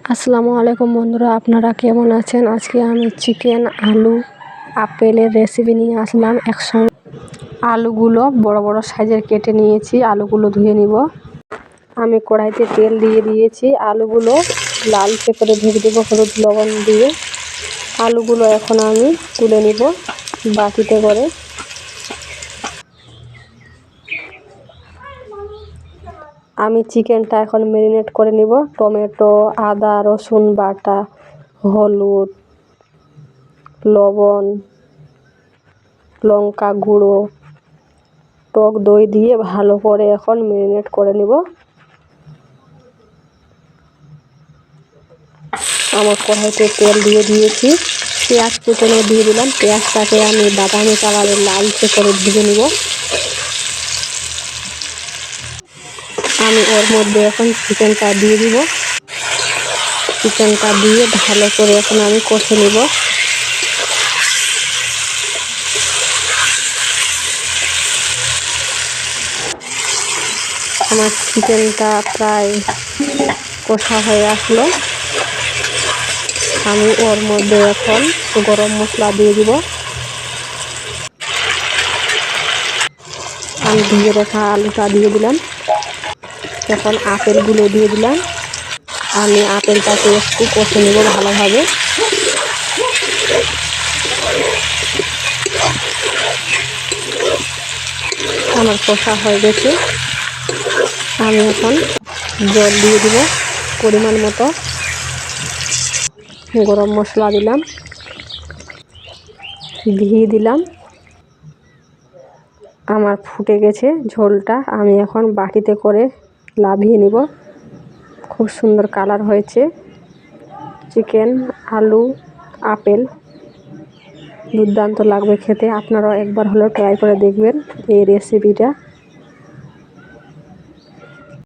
আসসালামু আলাইকুম বন্ধুরা, আপনারা কেমন আছেন? আজকে আমি চিকেন, আলু, আপেলের রেসিপি নিয়ে আসলাম একসঙ্গে। আলুগুলো বড় বড় সাইজের কেটে নিয়েছি। আলুগুলো ধুয়ে নিব। আমি কড়াইতে তেল দিয়ে দিয়েছি। আলুগুলো লালচে করে ভেজে দেবো হলুদ লবণ দিয়ে। আলুগুলো এখন আমি তুলে নিব বাটিতে করে। আমি চিকেনটা এখন ম্যারিনেট করে নিব। টমেটো, আদা, রসুন বাটা, হলুদ, লবণ, লঙ্কা গুঁড়ো, টক দই দিয়ে ভালো করে এখন ম্যারিনেট করে নিব। আমার কড়াইতে তেল দিয়ে দিয়েছি। পেঁয়াজ কুচনো দিয়ে দিলাম। পেঁয়াজটাকে আমি বাদামি কালারের লালচে করে ভেজে নিব। আমি ওর মধ্যে এখন চিকেনটা দিয়ে দিব। চিকেনটা দিয়ে ভালো করে এখন আমি কষে নিব। আমার চিকেনটা প্রায় কষা হয়ে আসলো। আমি ওর মধ্যে এখন গরম মশলা দিয়ে দিব। আমি ধুয়ে রাখা আলুটা দিয়ে দিলাম। এখন আপেলগুলো দিয়ে দিলাম। আমি আপেলটাকে একটু কষে নেব ভালোভাবে। আমার কষা হয়ে গেছে। আমি এখন জল দিয়ে দিব পরিমাণ মতো। গরম মশলা দিলাম, ঘি দিলাম। আমার ফুটে গেছে ঝোলটা। আমি এখন বাটিতে করে নামিয়ে নিব। খুব সুন্দর কালার হয়েছে। চিকেন, আলু, আপেল দুর্দান্ত লাগবে খেতে। আপনারাও একবার হলেও ট্রাই করে দেখবেন এই রেসিপিটা।